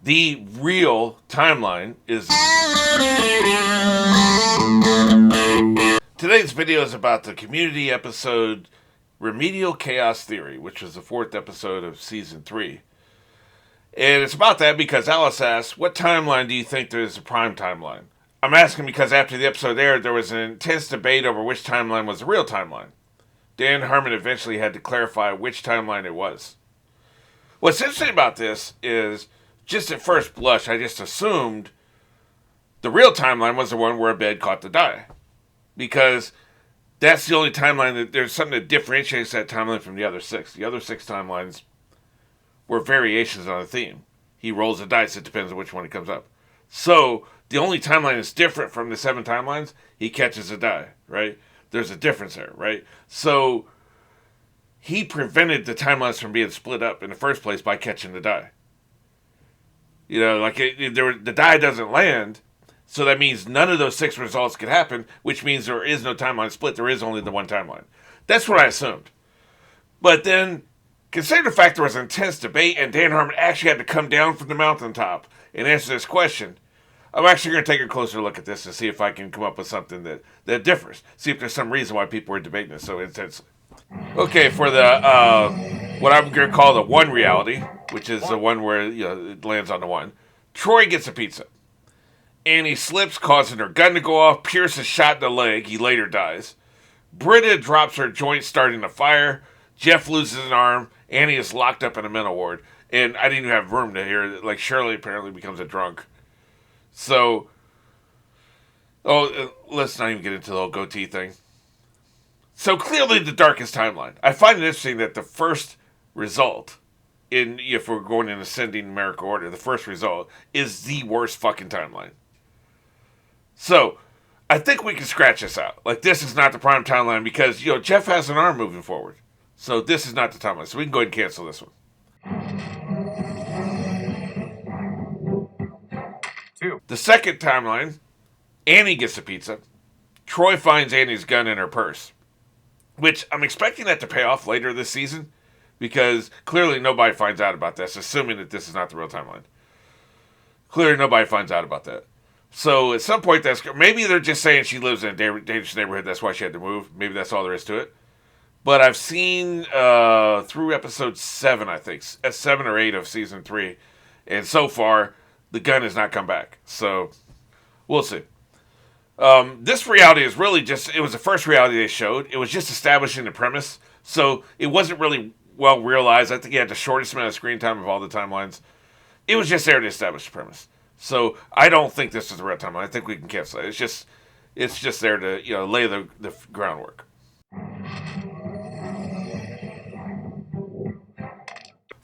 The real timeline is... Today's video is about the community episode Remedial Chaos Theory, which was the 4th episode of Season 3. And it's about that because Alice asks, what timeline do you think there is a prime timeline? I'm asking because after the episode aired, there was an intense debate over which timeline was the real timeline. Dan Harmon eventually had to clarify which timeline it was. What's interesting about this is, just at first blush, I just assumed the real timeline was the one where Abed caught the die. Because that's the only timeline that there's something that differentiates that timeline from the other 6. The other 6 timelines were variations on a theme. He rolls the dice, it depends on which one he comes up. So, the only timeline that's different from the 7 timelines, he catches a die, right? There's a difference there, right? So, he prevented the timelines from being split up in the first place by catching the die. You know, like, the die doesn't land, so that means none of those 6 results could happen, which means there is no timeline split. There is only the one timeline. That's what I assumed. But then, consider the fact there was intense debate and Dan Harmon actually had to come down from the mountaintop and answer this question. I'm actually going to take a closer look at this and see if I can come up with something that differs. See if there's some reason why people were debating this so intensely. Okay, for the, what I'm going to call the one reality, which is the one where, you know, it lands on the one, Troy gets a pizza. Annie slips, causing her gun to go off. Pierce is shot in the leg. He later dies. Britta drops her joint, starting a fire. Jeff loses an arm. Annie is locked up in a mental ward. And I didn't even have room to hear it. Like, Shirley apparently becomes a drunk. So, let's not even get into the whole goatee thing. So, clearly the darkest timeline. I find it interesting that the first result, if we're going in ascending numerical order, the first result is the worst fucking timeline. So, I think we can scratch this out. Like, this is not the prime timeline because, you know, Jeff has an arm moving forward. So, this is not the timeline. So, we can go ahead and cancel this one. 2. The second timeline, Annie gets a pizza. Troy finds Annie's gun in her purse. Which, I'm expecting that to pay off later this season. Because clearly nobody finds out about this, assuming that this is not the real timeline. Clearly nobody finds out about that. So at some point, maybe they're just saying she lives in a dangerous neighborhood, that's why she had to move. Maybe that's all there is to it. But I've seen through episode 7, I think. 7 or 8 of season 3. And so far, the gun has not come back. So, we'll see. This reality is really just, it was the first reality they showed. It was just establishing the premise. So, it wasn't really well realized. I think he had the shortest amount of screen time of all the timelines. It was just there to establish the premise. So, I don't think this is the real timeline. I think we can cancel it. It's just there to, you know, lay the groundwork.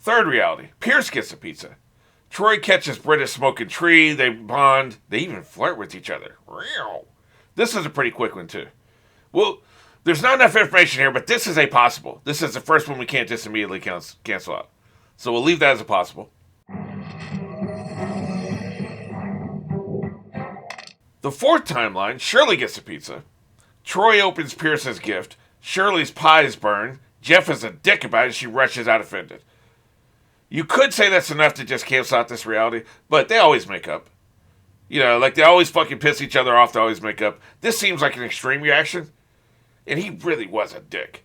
Third reality. Pierce gets a pizza. Troy catches Britta smoking tree. They bond. They even flirt with each other. This is a pretty quick one, too. Well, there's not enough information here, but this is a possible. This is the first one we can't just immediately cancel out. So we'll leave that as a possible. The fourth timeline, Shirley gets a pizza. Troy opens Pierce's gift. Shirley's pie is burned. Jeff is a dick about it. She rushes out offended. You could say that's enough to just cancel out this reality, but they always make up. You know, like they always fucking piss each other off. They always make up. This seems like an extreme reaction. And he really was a dick.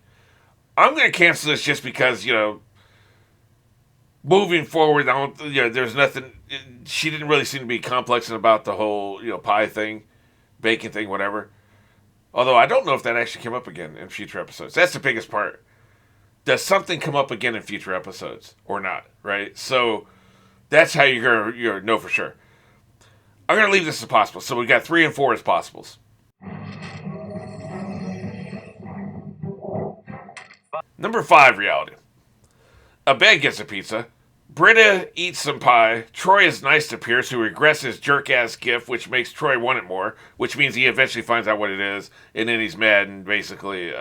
I'm going to cancel this just because, you know, moving forward, there's nothing. She didn't really seem to be complexing about the whole, you know, pie thing, bacon thing, whatever. Although I don't know if that actually came up again in future episodes. That's the biggest part. Does something come up again in future episodes or not, right? So that's how you're going to know for sure. I'm going to leave this as possible. So we got 3 and 4 as possibles. Number 5 reality. Abed gets a pizza. Britta eats some pie. Troy is nice to Pierce, who regrets his jerk-ass gift, which makes Troy want it more, which means he eventually finds out what it is, and then he's mad, and basically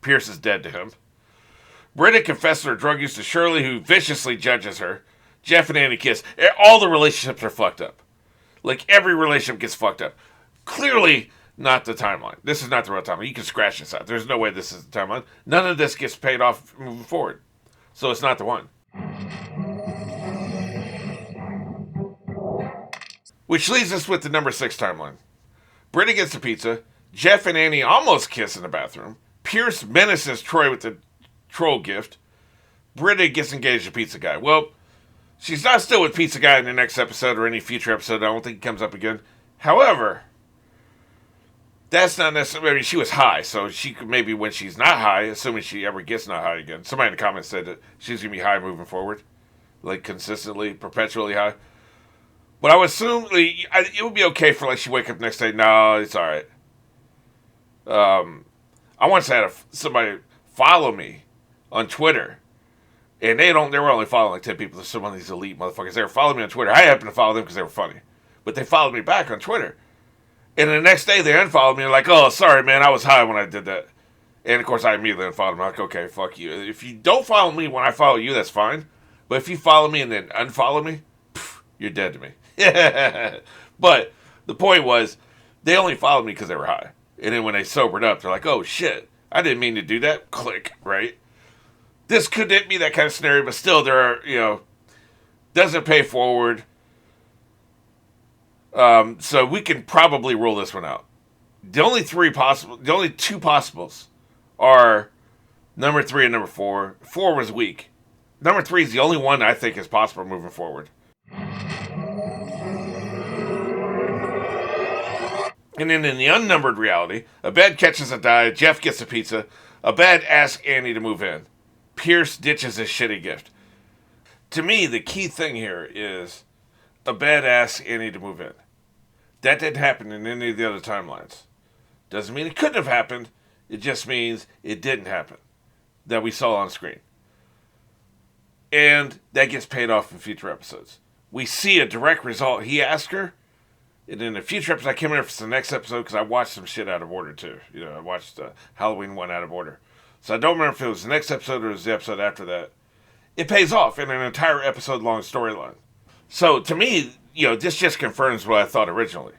Pierce is dead to him. Britta confesses her drug use to Shirley, who viciously judges her. Jeff and Annie kiss. All the relationships are fucked up. Like, every relationship gets fucked up. Clearly not the timeline. This is not the real timeline. You can scratch this out. There's no way this is the timeline. None of this gets paid off moving forward. So it's not the one. Which leaves us with the number 6 timeline. Britta gets the pizza. Jeff and Annie almost kiss in the bathroom. Pierce menaces Troy with the troll gift. Britta gets engaged to Pizza Guy. Well, she's not still with Pizza Guy in the next episode or any future episode. I don't think he comes up again. However, that's not necessarily... I mean, she was high, so she could maybe when she's not high, assuming she ever gets not high again. Somebody in the comments said that she's going to be high moving forward. Like, consistently, perpetually high. But I would assume it would be okay for, like, she wake up next day. No, it's all right. I once had somebody follow me on Twitter. And they were only following like 10 people. There's some of these elite motherfuckers. They were following me on Twitter. I happened to follow them because they were funny. But they followed me back on Twitter. And the next day they unfollowed me and like, oh, sorry, man, I was high when I did that. And, of course, I immediately unfollowed them. I'm like, okay, fuck you. If you don't follow me when I follow you, that's fine. But if you follow me and then unfollow me, you're dead to me. But the point was, they only followed me because they were high. And then when they sobered up, they're like, oh, shit, I didn't mean to do that. Click, right? This couldn't be that kind of scenario, but still, there are, doesn't pay forward. So we can probably rule this one out. The only two possibles are number 3 and number 4. 4 was weak. Number 3 is the only one I think is possible moving forward. And then in the unnumbered reality, Abed catches a die, Jeff gets a pizza, Abed asks Annie to move in. Pierce ditches his shitty gift. To me, the key thing here is Abed asks Annie to move in. That didn't happen in any of the other timelines. Doesn't mean it couldn't have happened. It just means it didn't happen. That we saw on screen. And that gets paid off in future episodes. We see a direct result. He asked her. And in a future episode, I can't remember if it's the next episode because I watched some shit out of order too. I watched the Halloween one out of order. So I don't remember if it was the next episode or it was the episode after that. It pays off in an entire episode-long storyline. So to me, this just confirms what I thought originally.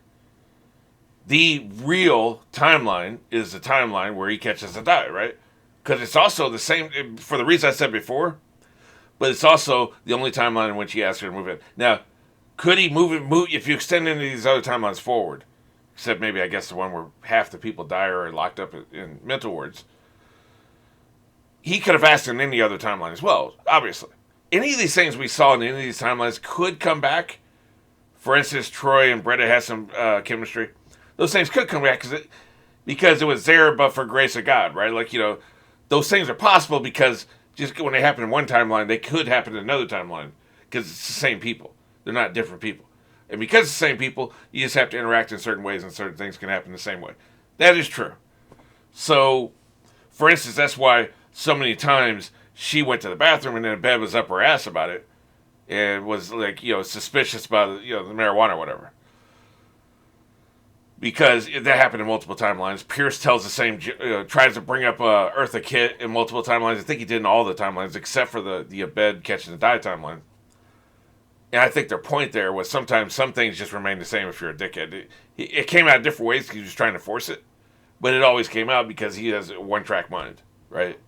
The real timeline is the timeline where he catches a die, right? Because it's also the same, for the reason I said before, but it's also the only timeline in which he asked her to move in. Now, could he move if you extend any of these other timelines forward, except maybe, I guess, the one where half the people die or are locked up in mental wards, he could have asked in any other timeline as well, obviously. Any of these things we saw in any of these timelines could come back. For instance, Troy and Britta had some chemistry. Those things could come back because it was there but for grace of God, right? Like, those things are possible because just when they happen in one timeline, they could happen in another timeline because it's the same people. They're not different people. And because it's the same people, you just have to interact in certain ways and certain things can happen the same way. That is true. So, for instance, that's why so many times she went to the bathroom and then Bev was up her ass about it and was like, suspicious about, the marijuana or whatever. Because that happened in multiple timelines. Pierce tells the same, tries to bring up Eartha Kitt in multiple timelines. I think he did in all the timelines except for the Abed catching the die timeline. And I think their point there was sometimes some things just remain the same if you're a dickhead. It came out different ways because he was trying to force it. But it always came out because he has a one-track mind, right?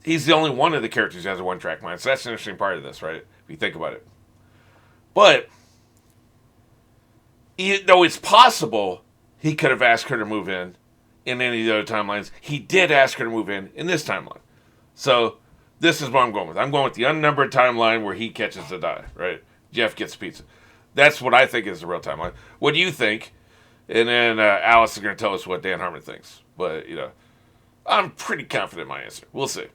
He's the only one of the characters who has a one-track mind. So that's an interesting part of this, right? If you think about it. But, though it's possible he could have asked her to move in any of the other timelines, he did ask her to move in this timeline. So, this is what I'm going with. I'm going with the unnumbered timeline where he catches the die, right? Jeff gets pizza. That's what I think is the real timeline. What do you think? And then Alice is going to tell us what Dan Harmon thinks. But, I'm pretty confident in my answer. We'll see.